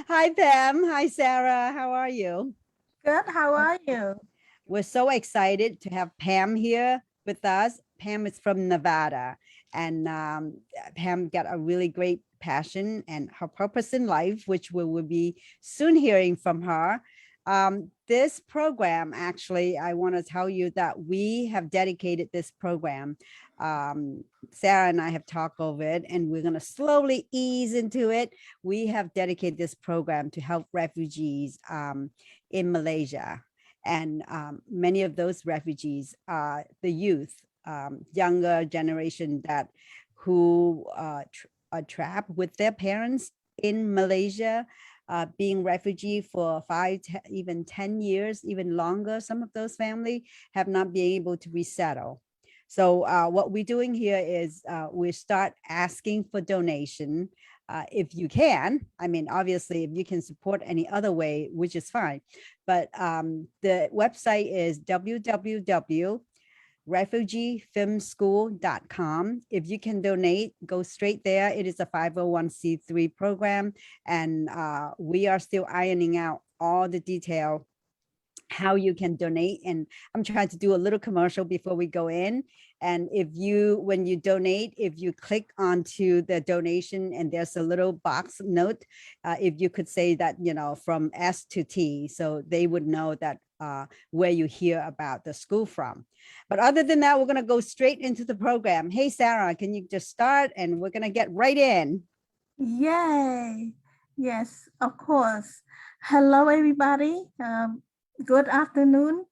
Hi, Pam. Hi, Sarah. How are you? Good. How are you? We're so excited to have Pam here with us. Pam is from Nevada, and Pam got a really great passion and her purpose in life, which we will be soon hearing from her. This program, actually, I want to tell you that we have dedicated this program. Um, Sarah and I have talked over it, and we're going to slowly ease into it. We have dedicated this program to help refugees in Malaysia, and many of those refugees are the youth, younger generation that who are trapped with their parents in Malaysia, being refugee for 5, even 10 years, even longer. Some of those family have not been able to resettle. So what we're doing here is we start asking for donation, if you can. I mean, obviously, if you can support any other way, which is fine. But the website is www.refugeefilmschool.com. If you can donate, go straight there. It is a 501c3 program, and we are still ironing out all the detail how you can donate. And I'm trying to do a little commercial before we go in. And if you, when you donate, if you click onto the donation and there's a little box note, if you could say that, you know, from S to T, so they would know that where you hear about the school from. But other than that, we're going to go straight into the program. Hey, Sarah, can you just start? And we're going to get right in. Yay. Yes, of course. Hello, everybody. Good afternoon.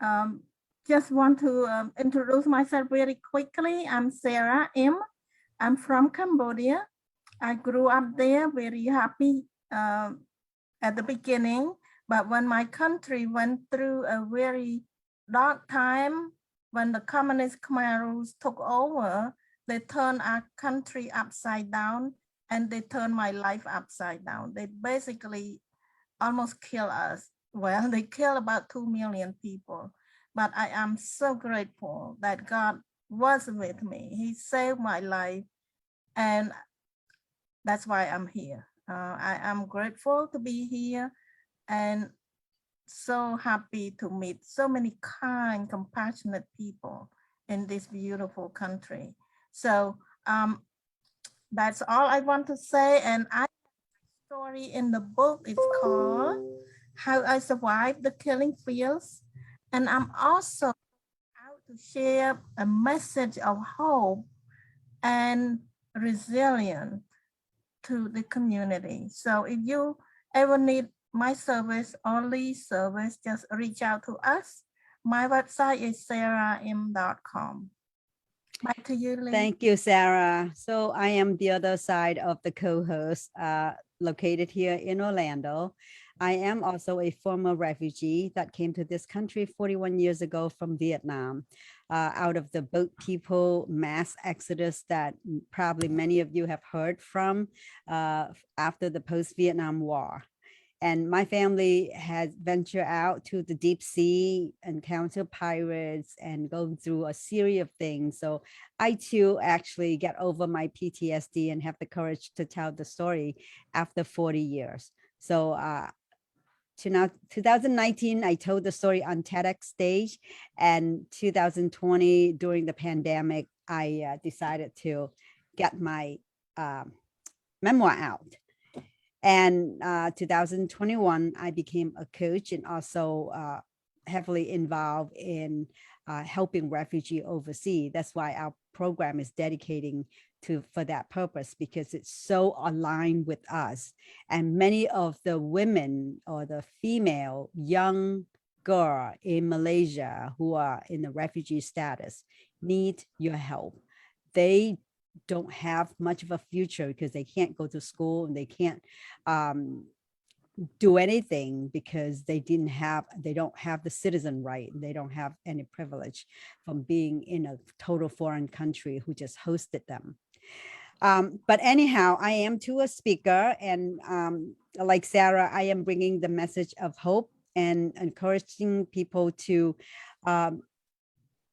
Um, just want to introduce myself very quickly. I'm Sarah M. I'm from Cambodia. I grew up there, very happy at the beginning. But when my country went through a very dark time, when the communist Khmer Rouge took over, they turned our country upside down and they turned my life upside down. They basically almost kill us. Well, they killed about 2 million people. But I am so grateful that God was with me. He saved my life. And that's why I'm here. I am grateful to be here and so happy to meet so many kind, compassionate people in this beautiful country. So that's all I want to say. And I story in the book is called How I Survived the Killing Fields. And I'm also out to share a message of hope and resilience to the community. So if you ever need my service or Lee's service, just reach out to us. My website is sarahim.com. Back to you, Lee. Thank you, Sarah. So I am the other side of the co-host, located here in Orlando. I am also a former refugee that came to this country 41 years ago from Vietnam, out of the boat people mass exodus that probably many of you have heard from after the post-Vietnam War. And my family has ventured out to the deep sea, encounter pirates, and go through a series of things. So I too actually get over my PTSD and have the courage to tell the story after 40 years. So to now 2019, I told the story on TEDx stage, and 2020 during the pandemic, I decided to get my memoir out. And 2021, I became a coach and also heavily involved in helping refugee overseas. That's why our program is dedicating to for that purpose, because it's so aligned with us. And many of the women or the female young girl in Malaysia who are in the refugee status need your help. They don't have much of a future because they can't go to school and they can't do anything because they don't have the citizen right. They don't have any privilege from being in a total foreign country who just hosted them. But anyhow, I am too a speaker, and like Sarah, I am bringing the message of hope and encouraging people to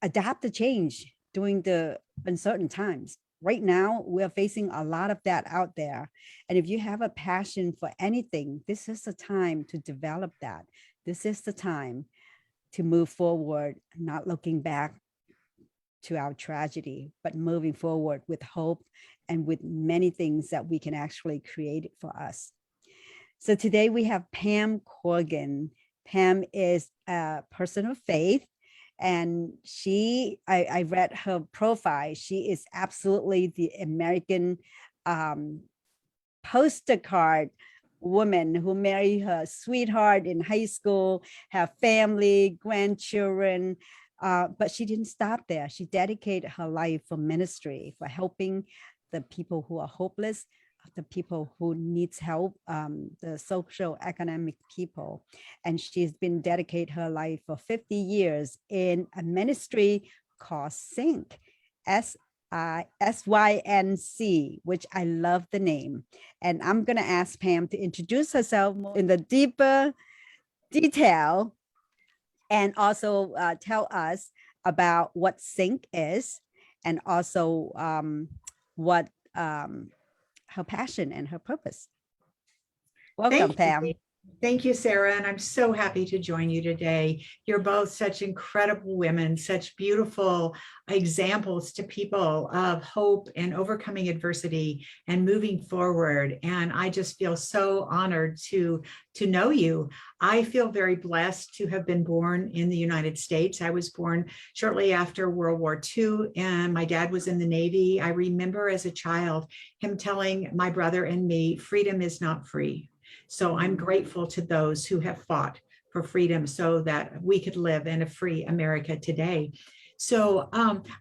adapt the change during the uncertain times. right now we're facing a lot of that out there. And if you have a passion for anything, this is the time to develop that. This is the time to move forward, not looking back to our tragedy, but moving forward with hope and with many things that we can actually create for us. So today we have Pam Korgan. Pam is a person of faith, and I read her profile. She is absolutely the American poster card woman who married her sweetheart in high school, have family, grandchildren, but she didn't stop there. She dedicated her life for ministry, for helping the people who are hopeless, the people who needs help, the social economic people. And she's been dedicated her life for 50 years in a ministry called Sync, SYNC, which I love the name. And I'm going to ask Pam to introduce herself more in the deeper detail, and also tell us about what Sync is, and also what her passion and her purpose. Welcome, Pam. Thank you, Sarah. And I'm so happy to join you today. You're both such incredible women, such beautiful examples to people of hope and overcoming adversity and moving forward. And I just feel so honored to know you. I feel very blessed to have been born in the United States. I was born shortly after World War II, and my dad was in the Navy. I remember as a child him telling my brother and me, freedom is not free. So I'm grateful to those who have fought for freedom so that we could live in a free America today. So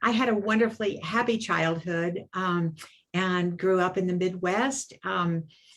I had a wonderfully happy childhood and grew up in the Midwest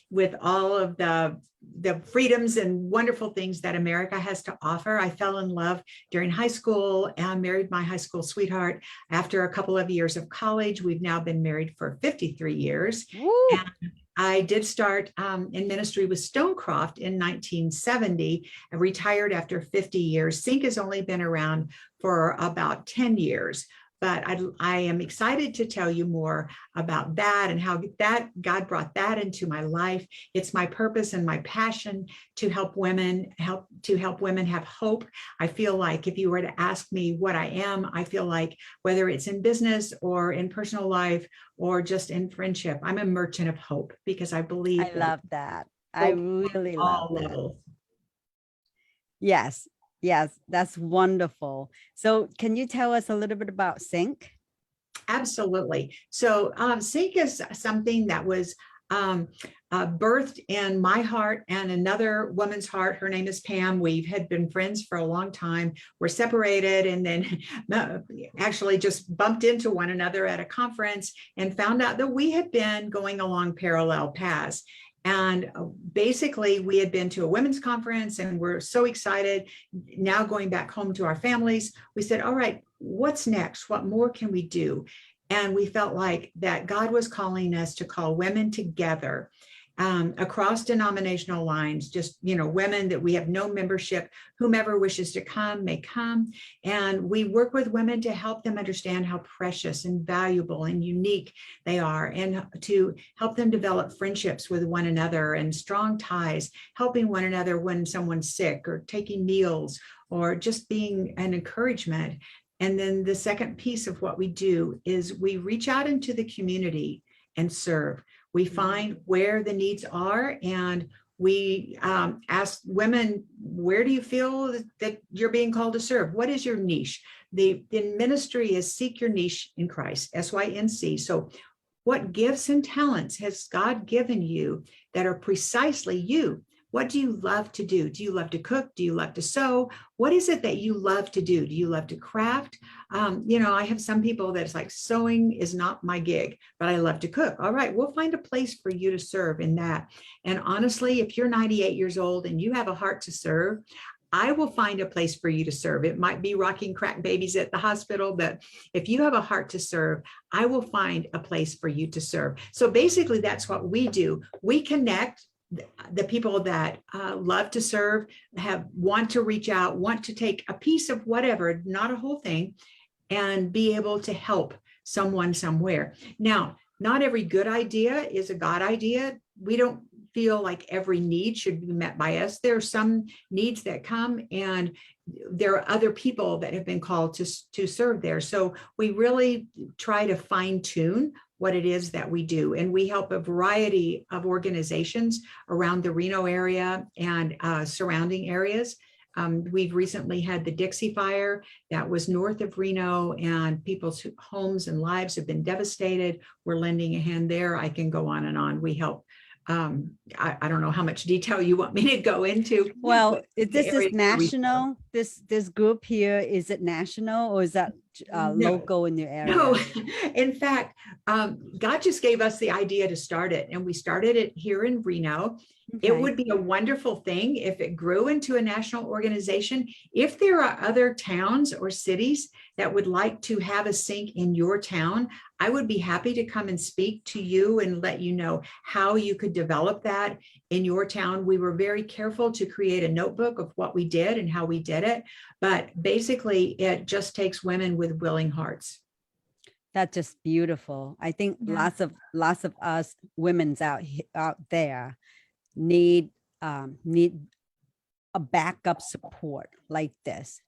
with all of the freedoms and wonderful things that America has to offer. I fell in love during high school and married my high school sweetheart after a couple of years of college. We've now been married for 53 years. And I did start in ministry with Stonecroft in 1970. I retired after 50 years. Sync has only been around for about 10 years. But I am excited to tell you more about that and how that God brought that into my life. It's my purpose and my passion to help women have hope. I feel like if you were to ask me what I am, I feel like whether it's in business or in personal life or just in friendship, I'm a merchant of hope because I believe. I love that. I really love that. Levels. Yes. Yes, that's wonderful. So can you tell us a little bit about Sync? Absolutely. So Sync is something that was birthed in my heart and another woman's heart. Her name is Pam. We had been friends for a long time. We're separated and then actually just bumped into one another at a conference and found out that we had been going along parallel paths. And basically, we had been to a women's conference and we're so excited. Now going back home to our families, we said, all right, what's next? What more can we do? And we felt like that God was calling us to call women together across denominational lines, just, women that we have no membership, whomever wishes to come may come. And we work with women to help them understand how precious and valuable and unique they are, and to help them develop friendships with one another and strong ties, helping one another when someone's sick or taking meals or just being an encouragement. And then the second piece of what we do is we reach out into the community and serve. We find where the needs are, and we ask women, where do you feel that you're being called to serve? What is your niche? The ministry is seek your niche in Christ, SYNC. So what gifts and talents has God given you that are precisely you? What do you love to do? Do you love to cook? Do you love to sew? What is it that you love to do? Do you love to craft? I have some people that's like, sewing is not my gig, but I love to cook. All right, we'll find a place for you to serve in that. And honestly, if you're 98 years old and you have a heart to serve, I will find a place for you to serve. It might be rocking crack babies at the hospital, but if you have a heart to serve, I will find a place for you to serve. So basically, that's what we do. We connect the people that love to serve, want to reach out, want to take a piece of whatever, not a whole thing, and be able to help someone somewhere. Now, not every good idea is a God idea. We don't feel like every need should be met by us. There are some needs that come, and there are other people that have been called to serve there. So we really try to fine tune what it is that we do. And we help a variety of organizations around the Reno area and surrounding areas. We've recently had the Dixie Fire that was north of Reno, and people's homes and lives have been devastated. We're lending a hand there. I can go on and on. We help. I don't know how much detail you want me to go into. Well, but this the is areas where we serve. national. This group here, is it national, or is that No. local in your area? No, in fact, God just gave us the idea to start it, and we started it here in Reno. It Okay. would be a wonderful thing if it grew into a national organization. If there are other towns or cities that would like to have a sink in your town, I would be happy to come and speak to you and let you know how you could develop that in your town. We were very careful to create a notebook of what we did and how we did it. But basically, it just takes women with willing hearts. That's just beautiful. I think Yeah. lots of us women's out there need a backup support like this.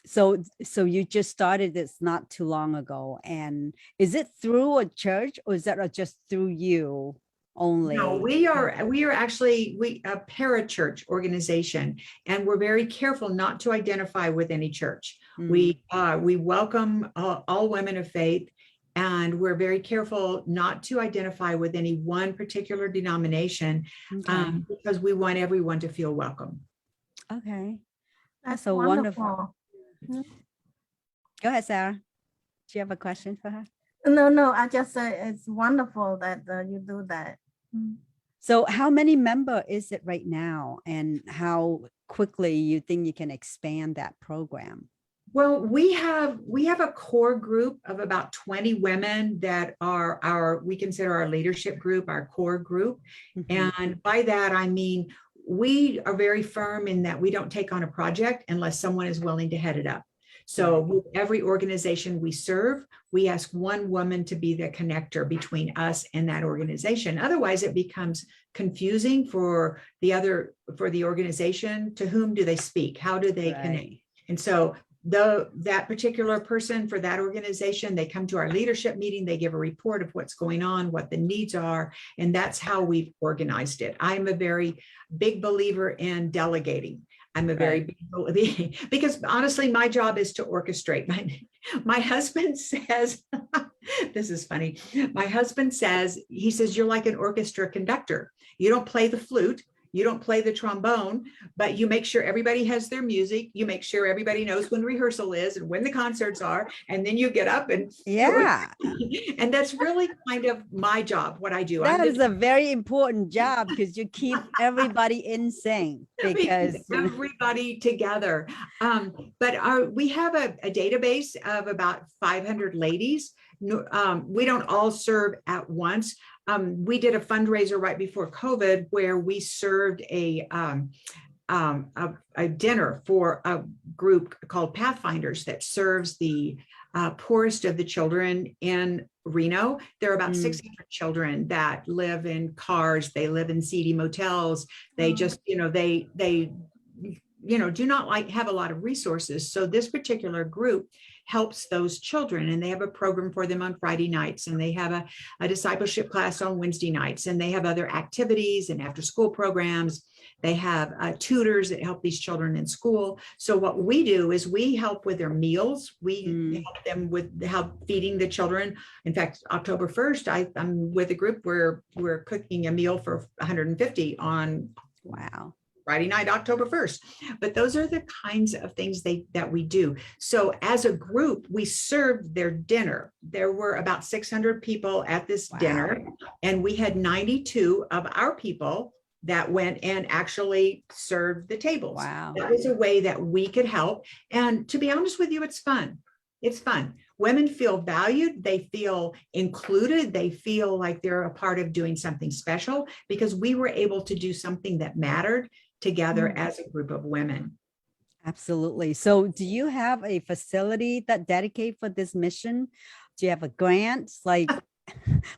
So you just started this not too long ago, and is it through a church, or is that just through you only? No, we are actually a parachurch organization, and we're very careful not to identify with any church. We welcome all women of faith, and we're very careful not to identify with any one particular denomination, Okay. because we want everyone to feel welcome. Okay. That's so wonderful. wonderful. Go ahead, Sarah. Do you have a question for her? No, I just say it's wonderful that you do that. So how many member is it right now, and how quickly you think you can expand that program? Well, we have a core group of about 20 women that are we consider our leadership group, our core group. Mhm. And by that, I mean, we are very firm in that we don't take on a project unless someone is willing to head it up. So with every organization we serve, we ask one woman to be the connector between us and that organization. Otherwise, it becomes confusing for the organization. To whom do they speak? How do they connect? Right. And so that particular person for that organization, they come to our leadership meeting, they give a report of what's going on, what the needs are, and that's how we've organized it. I'm a very big believer in delegating. I'm a very big, because honestly, my job is to orchestrate. My husband says, this is funny. My husband says, he says, you're like an orchestra conductor. You don't play the flute. You don't play the trombone, but you make sure everybody has their music. You make sure everybody knows when rehearsal is and when the concerts are. And then you get up and Yeah, and that's really kind of my job, what I do. that is a very important job, because you keep everybody in sync, because everybody together. But we have a database of about 500 ladies. We don't all serve at once. We did a fundraiser right before COVID where we served a dinner for a group called Pathfinders that serves the poorest of the children in Reno. There are about 600 children that live in cars. They live in seedy motels. They just, they do not have a lot of resources. So this particular group helps those children, and they have a program for them on Friday nights, and they have a discipleship class on Wednesday nights, and they have other activities and after school programs. They have tutors that help these children in school. So what we do is we help with their meals. We help them with help feeding the children. In fact, October 1st, I'm with a group where we're cooking a meal for 150 on Friday night, October 1st. But those are the kinds of things that we do. So as a group, we served their dinner. There were about 600 people at this dinner, and we had 92 of our people that went and actually served the tables. Wow. That was a way that we could help. And to be honest with you, it's fun. It's fun. Women feel valued. They feel included. They feel like they're a part of doing something special, because we were able to do something that mattered together as a group of women. Absolutely. So do you have a facility that dedicate for this mission? Do you have a grant? Like,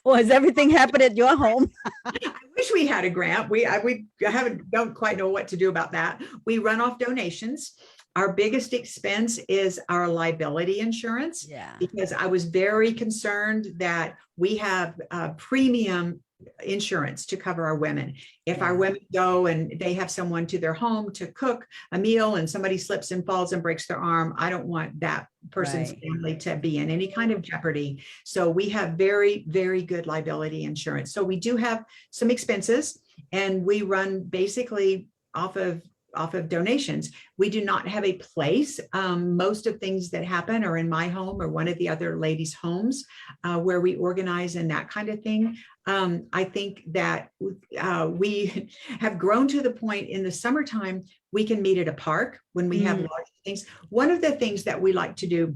or is everything happen at your home? I wish we had a grant. We haven't, don't quite know what to do about that. We run off donations. Our biggest expense is our liability insurance, Yeah. because I was very concerned that we have premium insurance to cover our women. If our Yeah. women go and they have someone to their home to cook a meal and somebody slips and falls and breaks their arm, I don't want that person's Right. family to be in any kind of jeopardy. So we have very, very good liability insurance. So we do have some expenses, and we run basically off of donations. We do not have a place. Most of things that happen are in my home or one of the other ladies' homes, where we organize and that kind of thing. I think that we have grown to the point in the summertime, we can meet at a park when we have large things. One of the things that we like to do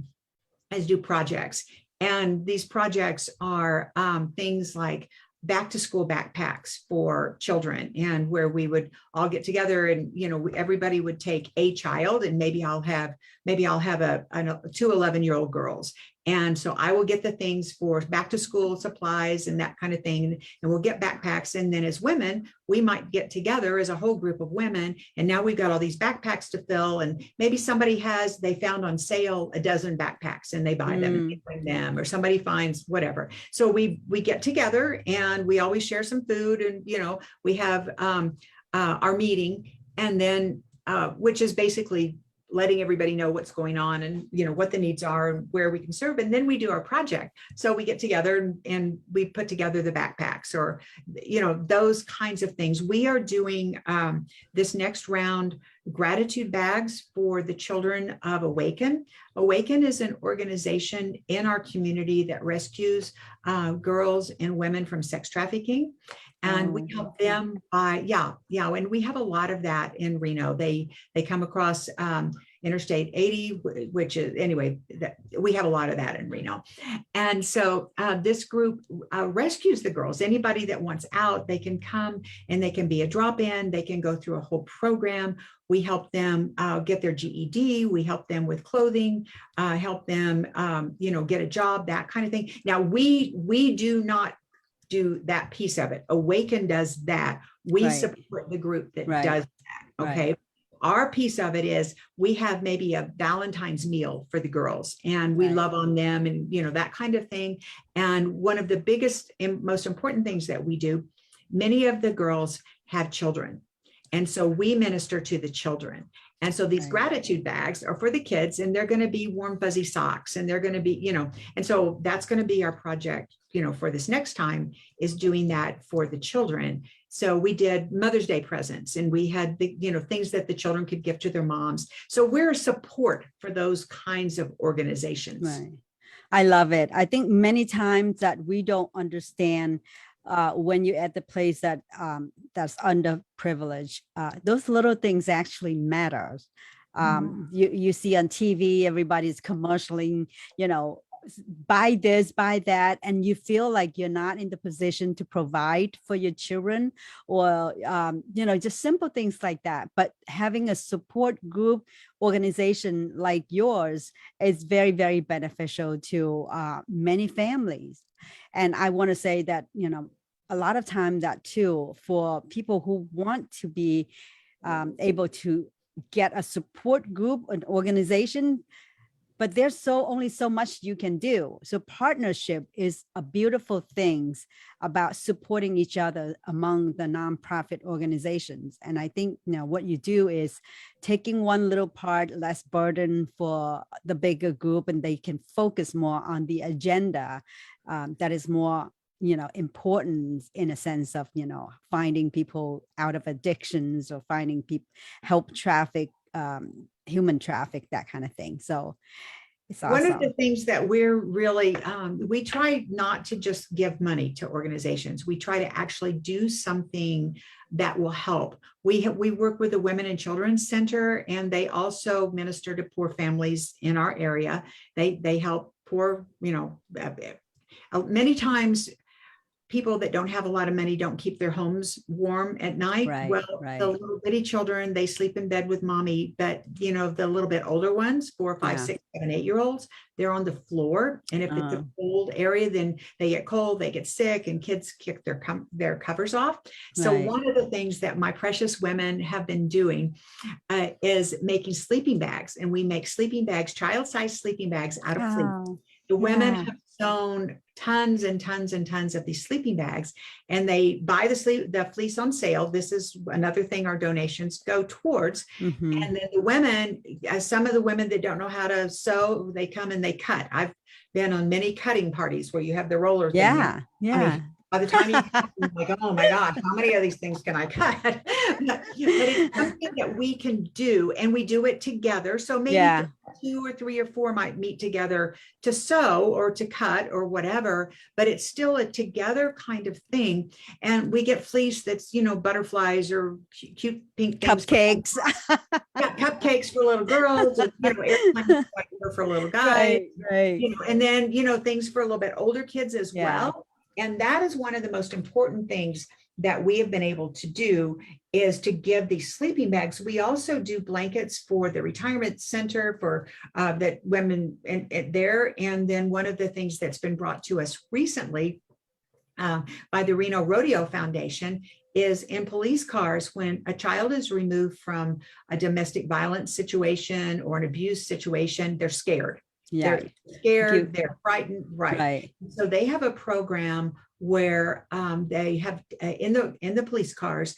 is do projects. And these projects are things like back to school backpacks for children, and where we would all get together and, you know, everybody would take a child, and maybe I'll have two 11-year-old girls. And so I will get the things for back to school supplies and that kind of thing. And we'll get backpacks. And then as women, we might get together as a whole group of women. And now we've got all these backpacks to fill. And maybe somebody they found on sale a dozen backpacks and they buy them and they bring them, or somebody finds whatever. So we get together and we always share some food, and, you know, we have our meeting, and then which is basically letting everybody know what's going on and, you know, what the needs are and where we can serve. And then we do our project. So we get together and we put together the backpacks, or, you know, those kinds of things. We are doing this next round gratitude bags for the children of Awaken. Awaken is an organization in our community that rescues girls and women from sex trafficking. And we help them by, and we have a lot of that in Reno. They come across Interstate 80, which is, anyway, we have a lot of that in Reno. And so this group rescues the girls. Anybody that wants out, they can come and they can be a drop-in. They can go through a whole program. We help them get their GED. We help them with clothing, help them, you know, get a job, that kind of thing. Now, we do not do that piece of it. Awaken does that. We support the group that does that. Okay. Right. Our piece of it is we have maybe a Valentine's meal for the girls, and we love on them, and, you know, that kind of thing. And one of the biggest and most important things that we do, many of the girls have children. And so we minister to the children. And so these gratitude bags are for the kids, and they're going to be warm, fuzzy socks, and they're going to be, you know, and so that's going to be our project, you know, for this next time, is doing that for the children. So we did Mother's Day presents, and we had the, you know, things that the children could give to their moms. So we're a support for those kinds of organizations. Right. I love it. I think many times that we don't understand when you're at the place that that's underprivileged, those little things actually matter. You see on TV, everybody's commercialing, you know, buy this, buy that, and you feel like you're not in the position to provide for your children, or you know, just simple things like that. But having a support group organization like yours is very, very beneficial to many families. And I want to say that, you know, a lot of time that too, for people who want to be able to get a support group, an organization, but there's only so much you can do. So partnership is a beautiful thing about supporting each other among the nonprofit organizations. And I think, you know, what you do is taking one little part, less burden for the bigger group, and they can focus more on the agenda that is more, you know, important in a sense of, you know, finding people out of addictions, or finding people, help traffic, human traffic, that kind of thing. So it's awesome. One of the things that we're really, we try not to just give money to organizations. We try to actually do something that will help. We work with the Women and Children's Center, and they also minister to poor families in our area. They help poor, you know, many times people that don't have a lot of money don't keep their homes warm at night. Right, Well, the right. little bitty children, they sleep in bed with mommy, but you know, the little bit older ones, 4, 5, Yeah. 6, 7, 8-year-olds, they're on the floor. And if it's a Oh. cold area, then they get cold, they get sick, and kids kick their covers off. So Right. one of the things that my precious women have been doing is making sleeping bags. And we make sleeping bags, child-sized sleeping bags out of fleece. Oh, The women yeah. have sewn tons and tons and tons of these sleeping bags, and they buy the fleece on sale. This is another thing our donations go towards. Mhm. And then the women, some of the women that don't know how to sew, they come and they cut. I've been on many cutting parties where you have the roller thing. Yeah, I yeah. mean, by the time you're like, oh my gosh, how many of these things can I cut? but it's something that we can do, and we do it together. So maybe Yeah. 2 or 3 or 4 might meet together to sew or to cut or whatever, but it's still a together kind of thing. And we get fleece that's, you know, butterflies or cute pink things. Cupcakes. Yeah, cupcakes for little girls, and, you know, airplanes for little guys, Right, right. you know, and then, you know, things for a little bit older kids as Yeah. well. And that is one of the most important things that we have been able to do, is to give these sleeping bags. We also do blankets for the retirement center for that women there. And then one of the things that's been brought to us recently by the Reno Rodeo Foundation is in police cars, when a child is removed from a domestic violence situation or an abuse situation, they're scared. Yeah. They're scared, they're frightened, right? Right. So they have a program where they have in the police cars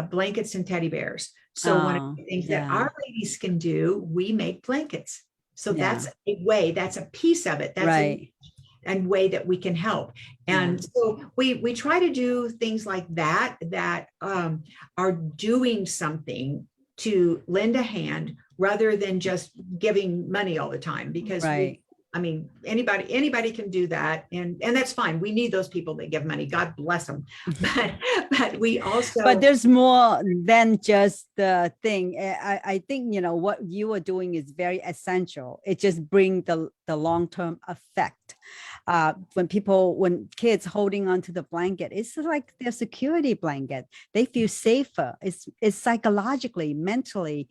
blankets and teddy bears. So one of the things that our ladies can do, we make blankets. So that's a way, that's a piece of it. That's right. a way that we can help. And so we try to do things like that are doing something to lend a hand rather than just giving money all the time, because Right. I mean, anybody can do that. And that's fine. We need those people that give money. God bless them. But we also. But there's more than just the thing. I think, you know, what you are doing is very essential. It just brings the long-term effect. When kids holding onto the blanket, it's like their security blanket. They feel safer. It's psychologically, mentally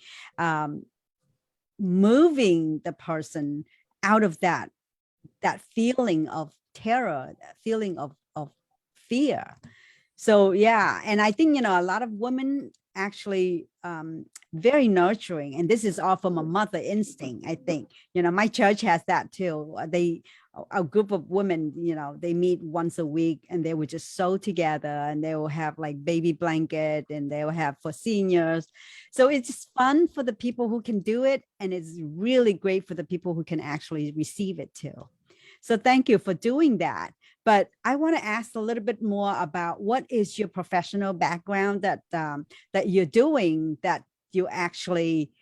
moving the person out of that feeling of terror, that feeling of fear. So yeah, and I think, you know, a lot of women actually very nurturing, and this is all from a mother instinct. I think, you know, my church has that too. A group of women, you know, they meet once a week, and they will just sew together, and they will have like baby blanket, and they will have for seniors. So it's fun for the people who can do it, and it's really great for the people who can actually receive it too. So thank you for doing that. But I want to ask a little bit more about what is your professional background that you're doing, that you actually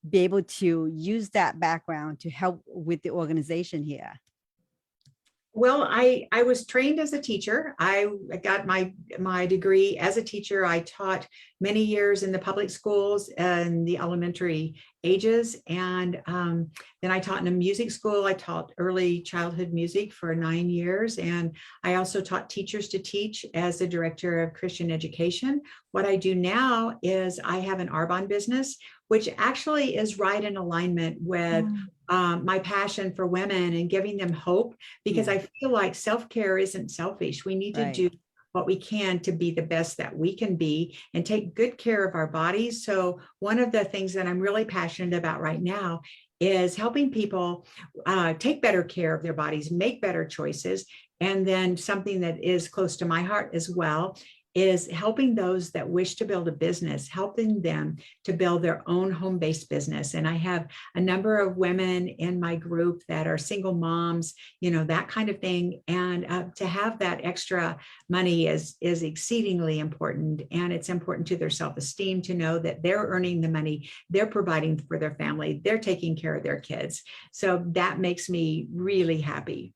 be able to use that background to help with the organization here. Well, I was trained as a teacher. I got my degree as a teacher. I taught many years in the public schools and the elementary ages. And then I taught in a music school. I taught early childhood music for 9 years. And I also taught teachers to teach as the director of Christian education. What I do now is I have an Arbonne business, which actually is right in alignment with my passion for women and giving them hope, because I feel like self-care isn't selfish. We need to do what we can to be the best that we can be and take good care of our bodies. So one of the things that I'm really passionate about right now is helping people take better care of their bodies, make better choices. And then something that is close to my heart as well is helping those that wish to build a business, helping them to build their own home-based business. And I have a number of women in my group that are single moms, you know, that kind of thing. And to have that extra money is exceedingly important. And it's important to their self-esteem to know that they're earning the money, they're providing for their family, they're taking care of their kids. So that makes me really happy.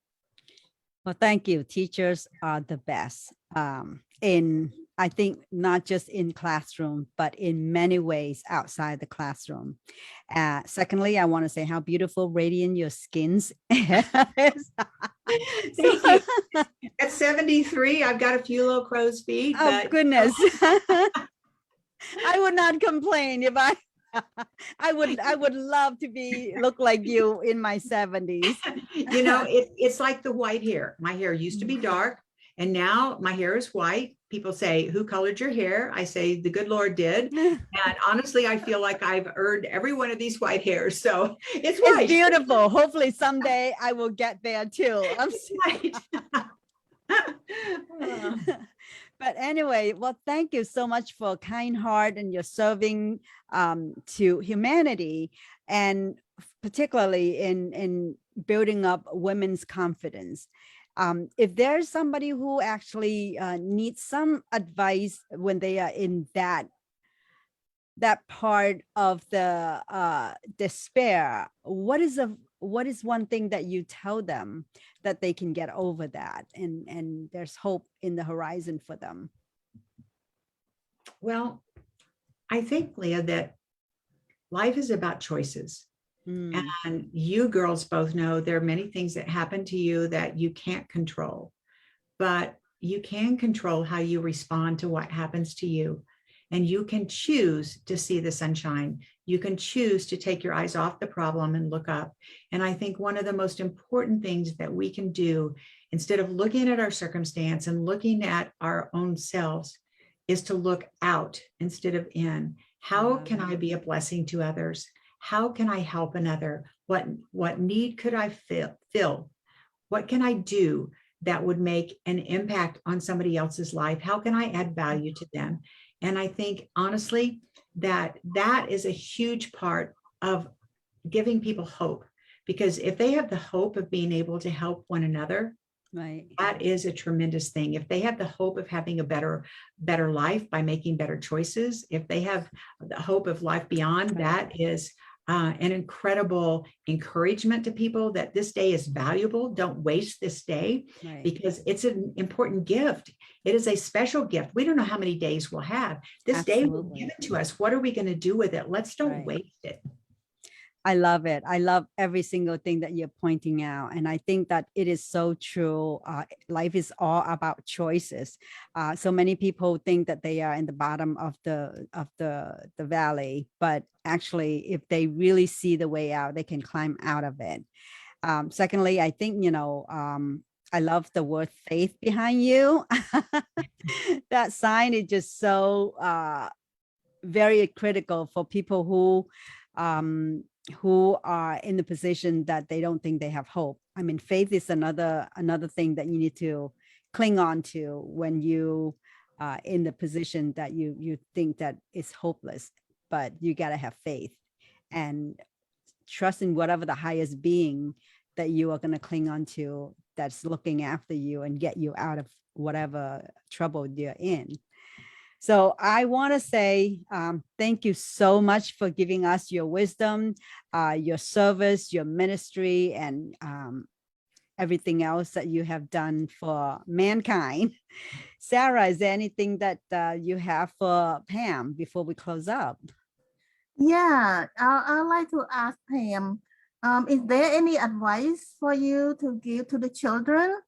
Well, thank you. Teachers are the best. I think not just in classroom, but in many ways outside the classroom. Secondly, I want to say how beautiful, radiant your skins is. Thank you. At 73, I've got a few little crow's feet, Oh, but goodness. I would not complain if I would love to look like you in my 70s. you know, it's like the white hair. My hair used to be dark and now my hair is white. People say, who colored your hair? I say, the good Lord did. And honestly, I feel like I've earned every one of these white hairs. So it's white. It's beautiful. Hopefully someday I will get there too. Right. But anyway, well, thank you so much for kind heart and your serving to humanity, and particularly in building up women's confidence. If there's somebody who actually needs some advice when they are in that part of the despair, what is one thing that you tell them that they can get over that and there's hope in the horizon for them? Well, I think, Leah, that life is about choices. And you girls both know there are many things that happen to you that you can't control, but you can control how you respond to what happens to you. And you can choose to see the sunshine. You can choose to take your eyes off the problem and look up. And I think one of the most important things that we can do, instead of looking at our circumstance and looking at our own selves, is to look out instead of in. How can I be a blessing to others? How can I help another? What need could I fill? What can I do that would make an impact on somebody else's life? How can I add value to them? And I think, honestly, that is a huge part of giving people hope, because if they have the hope of being able to help one another, right, that is a tremendous thing. If they have the hope of having a better life by making better choices, if they have the hope of life beyond, that is an incredible encouragement to people that this day is valuable. Don't waste this day, right, because it's an important gift. It is a special gift. We don't know how many days we'll have. This day was Absolutely. given to us. What are we going to do with it? Let's don't Right. waste it. I love it. I love every single thing that you're pointing out. And I think that it is so true. Life is all about choices. So many people think that they are in the bottom of the valley, but actually, if they really see the way out, they can climb out of it. Secondly, I think, I love the word faith behind you. That sign is just so very critical for people who are in the position that they don't think they have hope. I mean, faith is another thing that you need to cling on to when you in the position that you think that it's hopeless, but you got to have faith and trust in whatever the highest being that you are going to cling on to, that's looking after you and get you out of whatever trouble you're in. So I want to say thank you so much for giving us your wisdom, your service, your ministry, and everything else that you have done for mankind. Sarah, is there anything that you have for Pam before we close up? Yeah, I'd like to ask Pam, is there any advice for you to give to the children?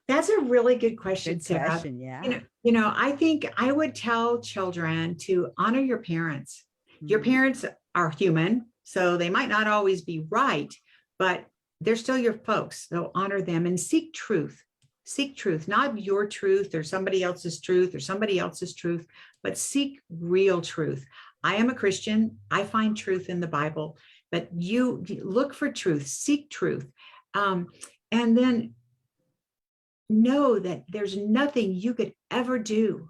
That's a really good question, Good Sarah. question, yeah. I think I would tell children to honor your parents. Your parents are human, so they might not always be right, but they're still your folks. So honor them and seek truth. Seek truth, not your truth or somebody else's truth or somebody else's truth, but seek real truth. I am a Christian. I find truth in the Bible, but you look for truth, seek truth. And then know that there's nothing you could ever do,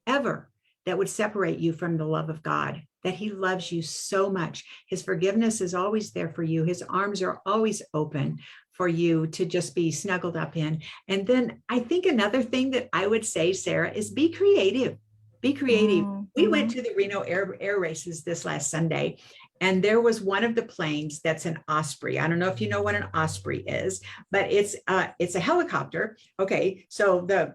ever, that would separate you from the love of God, that he loves you so much. His forgiveness is always there for you. His arms are always open for you to just be snuggled up in. And then I think another thing that I would say, Sarah, is be creative. Be creative. We went to the Reno air races this last Sunday, and there was one of the planes that's an Osprey. I don't know if you know what an Osprey is, but it's a helicopter. Okay, so the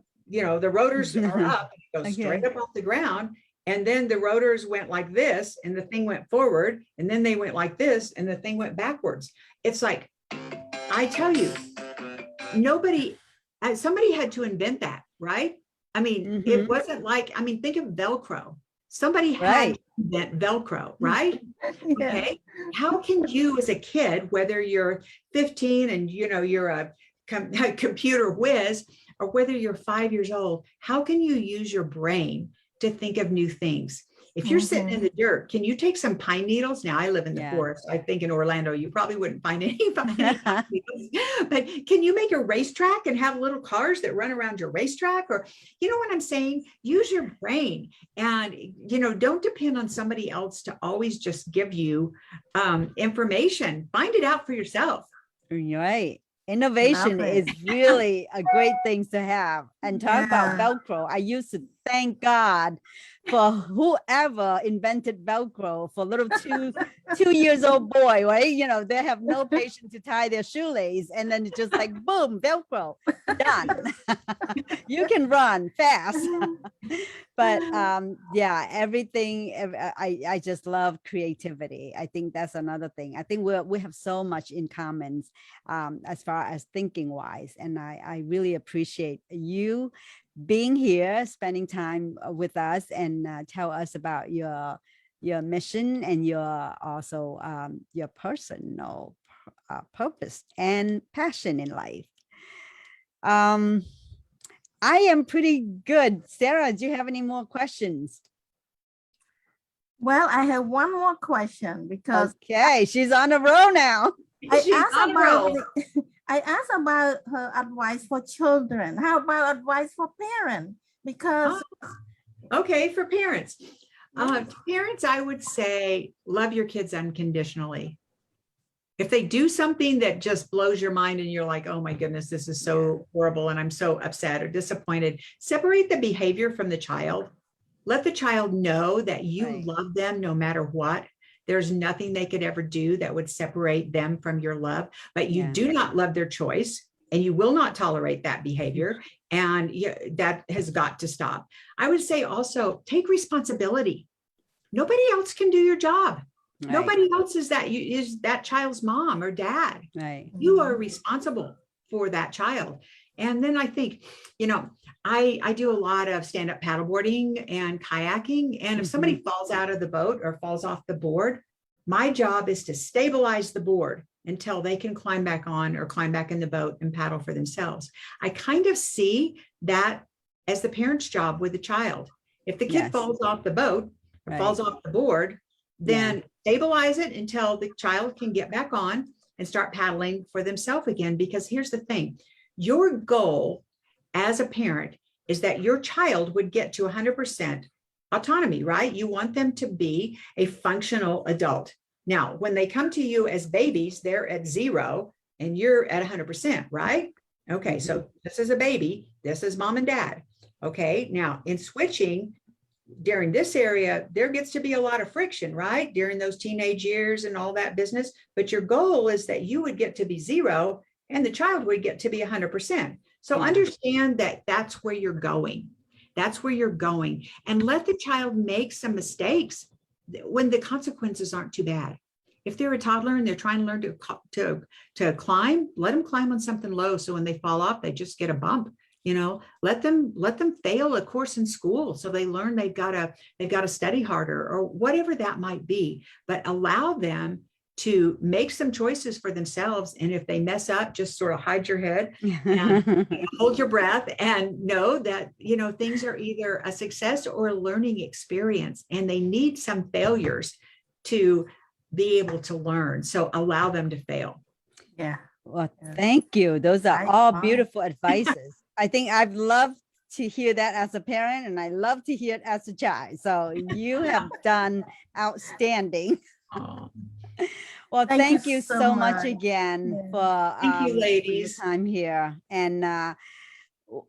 rotors are up, and it goes straight up off the ground, and then the rotors went like this, and the thing went forward, and then they went like this, and the thing went backwards. It's like I tell you, somebody had to invent that, right? I mean, it Mhm. wasn't like, I mean, think of Velcro. Somebody had Right. to invent Velcro, right? Yeah. Okay. How can you as a kid, whether you're 15 and you're a computer whiz, or whether you're 5 years old, how can you use your brain to think of new things? If you're sitting in the dirt, can you take some pine needles? Now I live in the Yeah. forest. I think in Orlando, you probably wouldn't find any pine needles, but can you make a racetrack and have little cars that run around your racetrack? Or, you know what I'm saying? Use your brain and, don't depend on somebody else to always just give you information. Find it out for yourself. Right. Innovation Love it. is really a great thing to have. And talk about Yeah. Velcro. I used to thank God for whoever invented Velcro for little 2 years old boy, right? They have no patience to tie their shoelace. And then it's just like, boom, Velcro, done. You can run fast. But yeah, everything, I just love creativity. I think that's another thing. I think we have so much in common as far as thinking wise. And I really appreciate you being here, spending time with us, and tell us about your mission and your also your personal purpose and passion in life. I am pretty good. Sarah, do you have any more questions? Well, I have one more question because Okay, she's on a roll now. She's on a roll. I asked about her advice for children. How about advice for parents? Because Okay, for parents. Parents, I would say, love your kids unconditionally. If they do something that just blows your mind and you're like, oh my goodness, this is so horrible and I'm so upset or disappointed, separate the behavior from the child. Let the child know that you Right. love them no matter what. There's nothing they could ever do that would separate them from your love, but you do not love their choice and you will not tolerate that behavior. And that has got to stop. I would say also take responsibility. Nobody else can do your job. Right. Nobody else is that child's mom or dad. Right. You are responsible for that child. And then I think, I do a lot of stand-up paddleboarding and kayaking. And if somebody falls out of the boat or falls off the board, my job is to stabilize the board until they can climb back on or climb back in the boat and paddle for themselves. I kind of see that as the parent's job with the child. If the kid falls off the boat or falls off the board, then stabilize it until the child can get back on and start paddling for themselves again. Because here's the thing, your goal as a parent is that your child would get to 100% autonomy, right? You want them to be a functional adult. Now, when they come to you as babies, they're at 0 and you're at 100%, right? Okay, so this is a baby, this is mom and dad. Okay, now in switching, during this area, there gets to be a lot of friction, right? During those teenage years and all that business. But your goal is that you would get to be 0 and the child would get to be 100%. So understand that that's where you're going. That's where you're going. And let the child make some mistakes when the consequences aren't too bad. If they're a toddler and they're trying to learn to climb, let them climb on something low. So when they fall off, they just get a bump. Let them fail a course in school so they learn they've got to study harder or whatever that might be, but allow them to make some choices for themselves. And if they mess up, just sort of hide your head and hold your breath and know that, things are either a success or a learning experience, and they need some failures to be able to learn. So allow them to fail. Yeah. Well, thank you. Those are all beautiful advices. I think I've loved to hear that as a parent, and I love to hear it as a child. So you have done outstanding. Well, thank you so much again for thank you, ladies, for your time here. And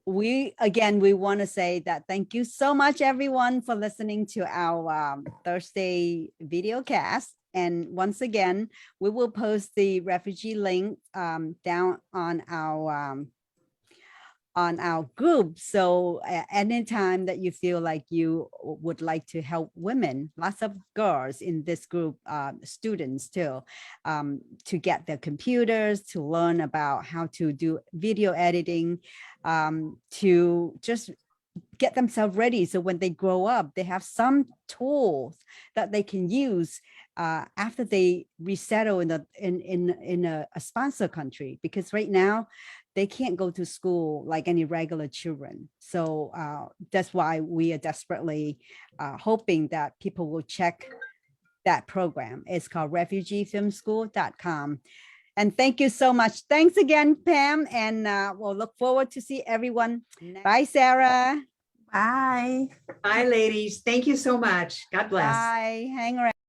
we want to say that thank you so much, everyone, for listening to our Thursday video cast. And once again, we will post the refugee link down on our on our group. So anytime that you feel like you would like to help women, lots of girls in this group, students too, to get their computers, to learn about how to do video editing, to just get themselves ready. So when they grow up, they have some tools that they can use after they resettle in a sponsor country, because right now they can't go to school like any regular children. So that's why we are desperately hoping that people will check that program. It's called refugeefilmschool.com. And thank you so much. Thanks again, Pam. And we'll look forward to see everyone. Bye, Sarah. Bye. Bye, ladies. Thank you so much. God bless. Bye. Hang around.